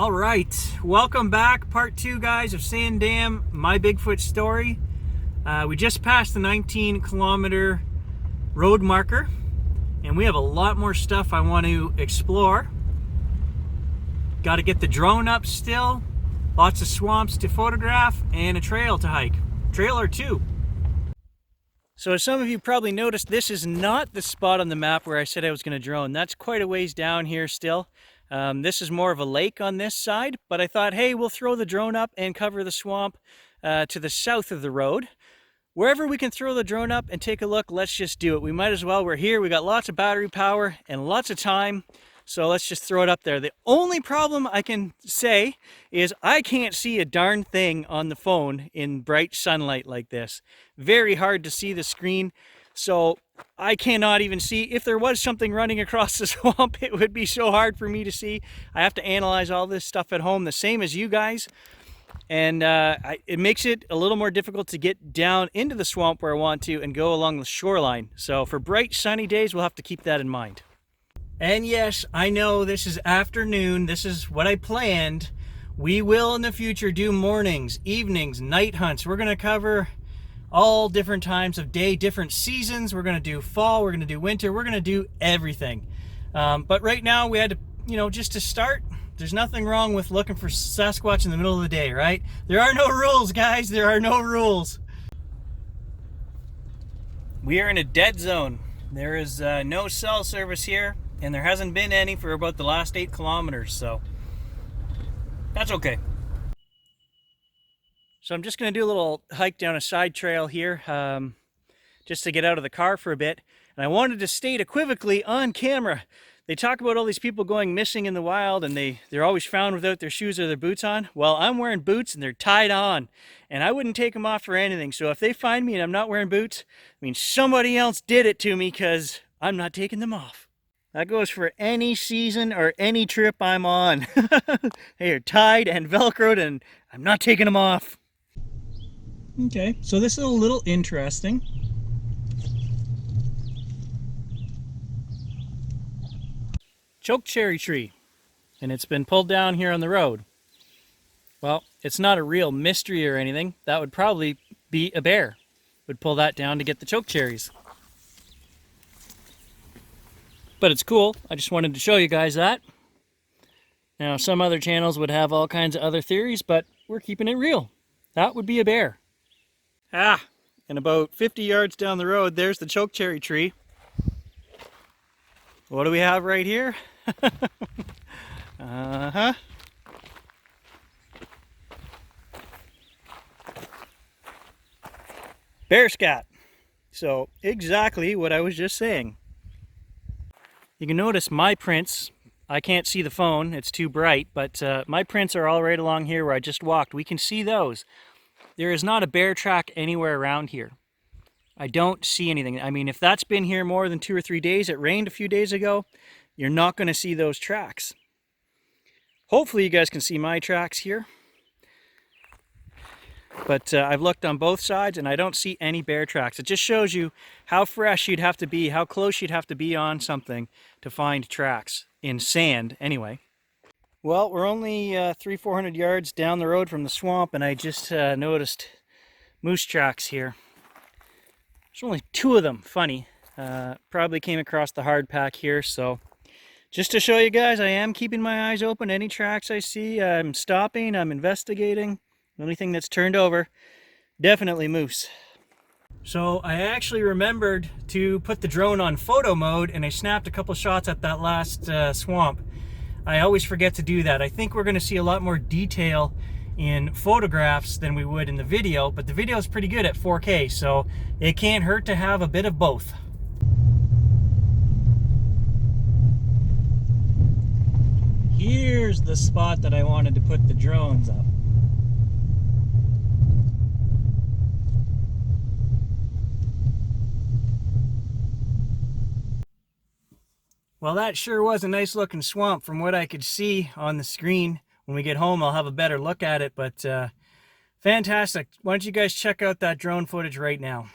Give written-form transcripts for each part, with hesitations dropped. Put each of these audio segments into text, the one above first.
All right, welcome back. Part 2, guys, of Sand Dam, my Bigfoot story. We just passed the 19-kilometer road marker, and we have a lot more stuff I want to explore. Got to get the drone up still, lots of swamps to photograph, and a trail to hike. Trail or two. So as some of you probably noticed, this is not the spot on the map where I said I was going to drone. That's quite a ways down here still. This is more of a lake on this side, but I thought, hey, we'll throw the drone up and cover the swamp to the south of the road. Wherever we can throw the drone up and take a look, let's just do it. We might as well. We're here. We got lots of battery power and lots of time, so let's just throw it up there. The only problem I can say is I can't see a darn thing on the phone in bright sunlight like this. Very hard to see the screen, so I cannot even see. If there was something running across the swamp, it would be so hard for me to see. I have to analyze all this stuff at home, the same as you guys. And it makes it a little more difficult to get down into the swamp where I want to and go along the shoreline. So for bright sunny days, we'll have to keep that in mind. And yes, I know this is afternoon. This is what I planned. We will in the future do mornings, evenings, night hunts. We're going to cover all different times of day, different seasons. We're going to do fall, we're going to do winter, we're going to do everything. But right now we had to, just to start, there's nothing wrong with looking for Sasquatch in the middle of the day, right? There are no rules, guys. There are no rules. We are in a dead zone. There is no cell service here, and there hasn't been any for about the last 8 kilometers, so that's okay. So I'm just going to do a little hike down a side trail here, just to get out of the car for a bit. And I wanted to state equivocally on camera, they talk about all these people going missing in the wild and they're always found without their shoes or their boots on. Well, I'm wearing boots and they're tied on, and I wouldn't take them off for anything. So if they find me and I'm not wearing boots, I mean, somebody else did it to me because I'm not taking them off. That goes for any season or any trip I'm on. They are tied and Velcroed and I'm not taking them off. Okay, so this is a little interesting. Chokecherry tree, and it's been pulled down here on the road. Well, it's not a real mystery or anything. That would probably be a bear. Would pull that down to get the chokecherries. But it's cool. I just wanted to show you guys that. Now, some other channels would have all kinds of other theories, but we're keeping it real. That would be a bear. Ah, and about 50 yards down the road, there's the chokecherry tree. What do we have right here? Bear scat. So exactly what I was just saying. You can notice my prints. I can't see the phone, it's too bright, but my prints are all right along here where I just walked. We can see those. There is not a bear track anywhere around here. I don't see anything. I mean, if that's been here more than 2 or 3 days, it rained a few days ago, you're not going to see those tracks. Hopefully you guys can see my tracks here. But I've looked on both sides and I don't see any bear tracks. It just shows you how fresh you'd have to be, how close you'd have to be on something to find tracks, in sand anyway. Well, we're only 300-400 yards down the road from the swamp, and I just noticed moose tracks here. There's only 2 of them, funny. Probably came across the hard pack here, so just to show you guys, I am keeping my eyes open. Any tracks I see, I'm stopping, I'm investigating. The only thing that's turned over, definitely moose. So I actually remembered to put the drone on photo mode, and I snapped a couple shots at that last swamp. I always forget to do that. I think we're going to see a lot more detail in photographs than we would in the video, but the video is pretty good at 4K, so it can't hurt to have a bit of both. Here's the spot that I wanted to put the drones up. Well, that sure was a nice looking swamp from what I could see on the screen. When we get home, I'll have a better look at it, but fantastic. Why don't you guys check out that drone footage right now?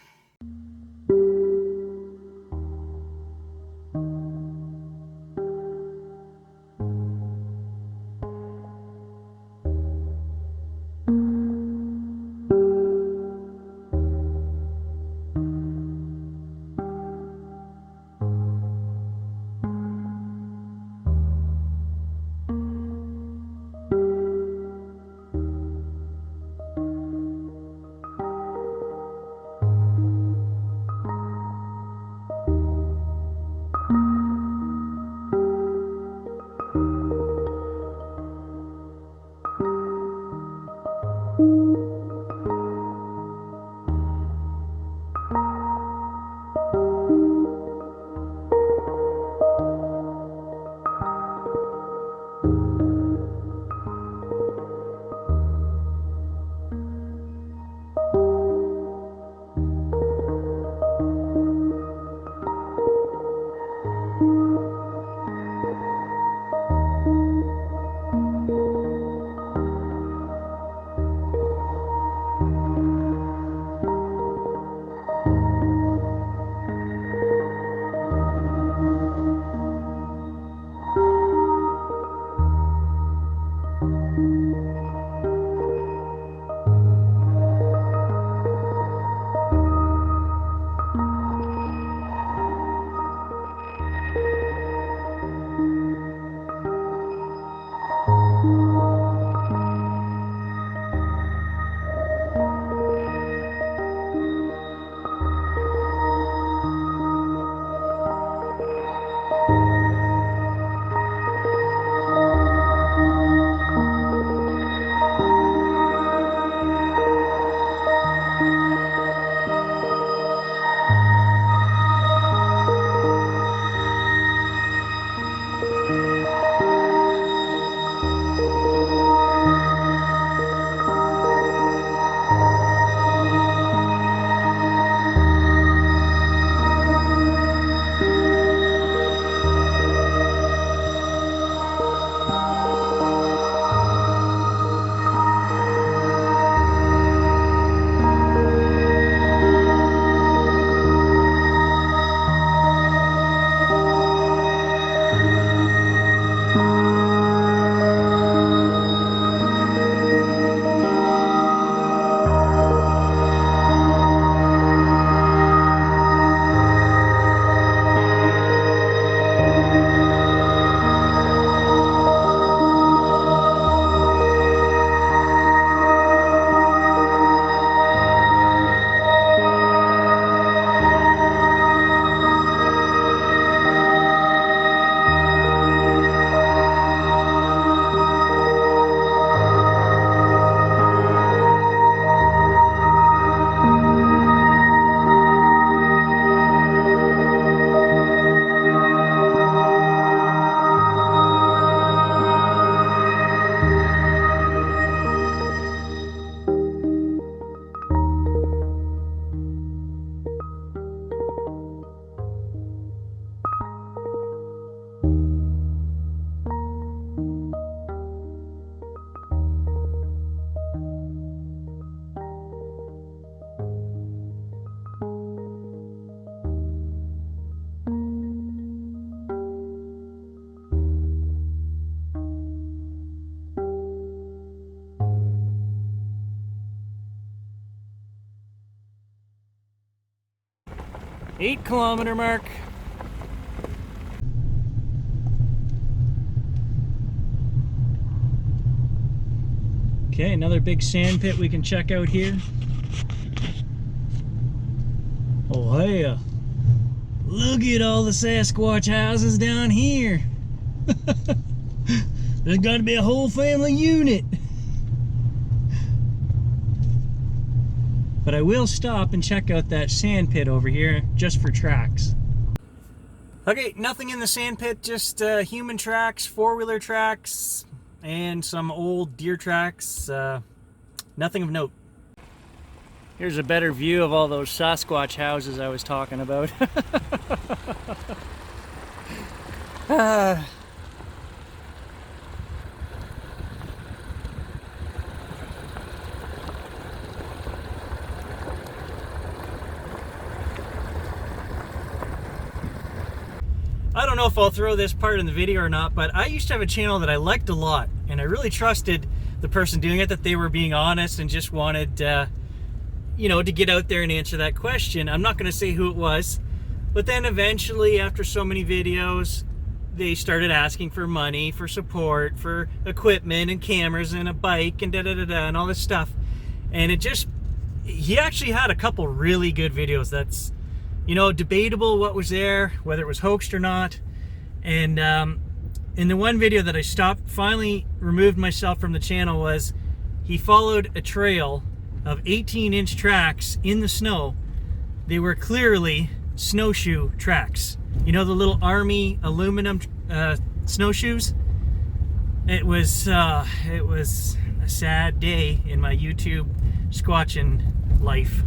8-kilometer mark. Okay, another big sand pit we can check out here. Oh hey, look at all the Sasquatch houses down here. There's got to be a whole family unit. But I will stop and check out that sand pit over here just for tracks. Okay, nothing in the sand pit, just human tracks, four-wheeler tracks, and some old deer tracks. Nothing of note. Here's a better view of all those Sasquatch houses I was talking about. I don't know if I'll throw this part in the video or not, but I used to have a channel that I liked a lot, and I really trusted the person doing it, that they were being honest and just wanted, you know, to get out there and answer that question. I'm not going to say who it was, but then eventually, after so many videos, they started asking for money, for support, for equipment and cameras and a bike and da-da-da-da and all this stuff. And it just, he actually had a couple really good videos that's, you know, debatable what was there, whether it was hoaxed or not. And in the one video that I stopped, finally removed myself from the channel, was he followed a trail of 18-inch tracks in the snow. They were clearly snowshoe tracks. You know, the little army aluminum snowshoes? It was a sad day in my YouTube squatching life.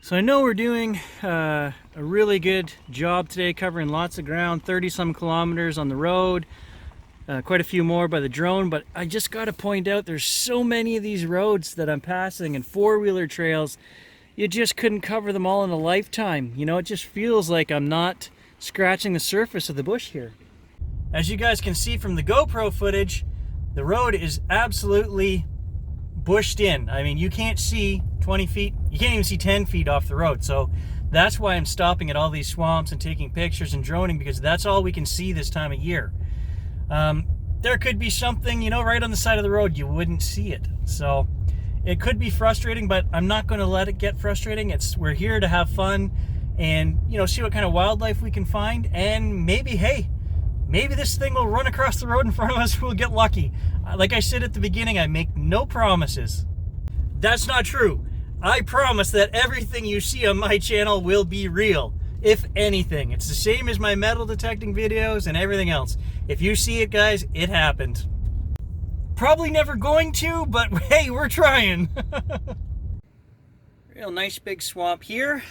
So I know we're doing a really good job today, covering lots of ground, 30-some kilometers on the road, quite a few more by the drone, but I just got to point out there's so many of these roads that I'm passing and four-wheeler trails, you just couldn't cover them all in a lifetime. You know, it just feels like I'm not scratching the surface of the bush here. As you guys can see from the GoPro footage, the road is absolutely bushed in. I mean, you can't see 20 feet, you can't even see 10 feet off the road. So that's why I'm stopping at all these swamps and taking pictures and droning, because that's all we can see this time of year. There could be something, you know, right on the side of the road, you wouldn't see it. So it could be frustrating, but I'm not going to let it get frustrating. We're here to have fun and, you know, see what kind of wildlife we can find, and maybe, hey, maybe this thing will run across the road in front of us. We'll get lucky. Like I said at the beginning, I make no promises. That's not true. I promise that everything you see on my channel will be real. If anything, it's the same as my metal detecting videos and everything else. If you see it, guys, it happened. Probably never going to, but hey, we're trying. Real nice big swamp here.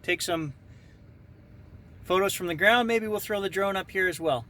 Take some photos from the ground. Maybe we'll throw the drone up here as well.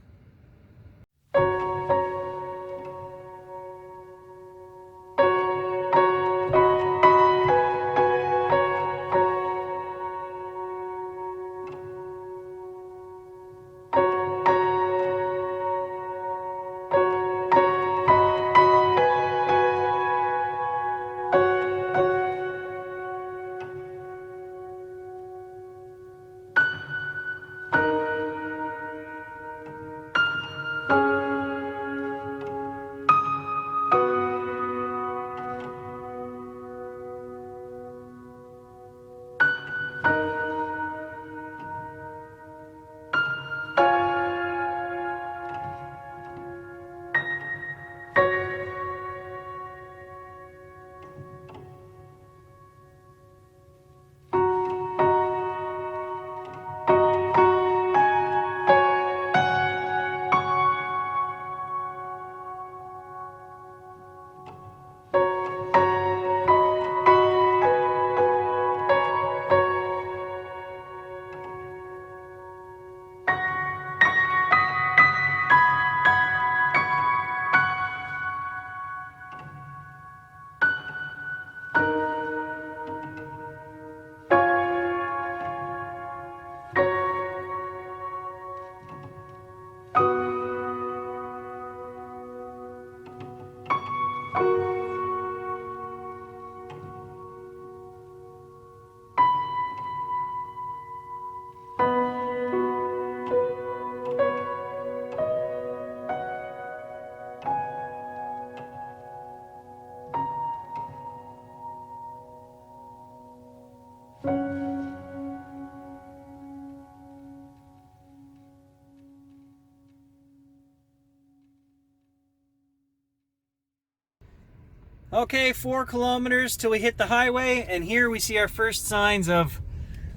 Okay, 4 kilometers till we hit the highway, and here we see our first signs of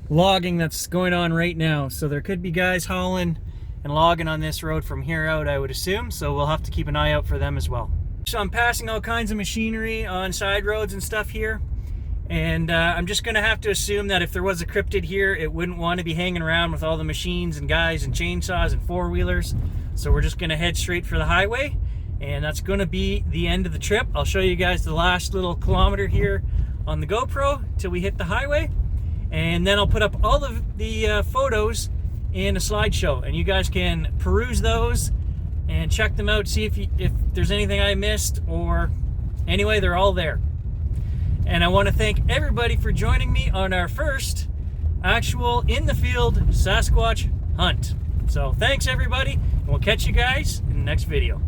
logging that's going on right now. So there could be guys hauling and logging on this road from here out, I would assume, so we'll have to keep an eye out for them as well. So I'm passing all kinds of machinery on side roads and stuff here, and I'm just gonna have to assume that if there was a cryptid here, it wouldn't want to be hanging around with all the machines and guys and chainsaws and four-wheelers. So we're just gonna head straight for the highway, and that's gonna be the end of the trip. I'll show you guys the last little kilometer here on the GoPro till we hit the highway, and then I'll put up all of the photos in a slideshow, and you guys can peruse those and check them out, see if there's anything I missed, or anyway, they're all there. And I want to thank everybody for joining me on our first actual in the field Sasquatch hunt. So thanks everybody, and we'll catch you guys in the next video.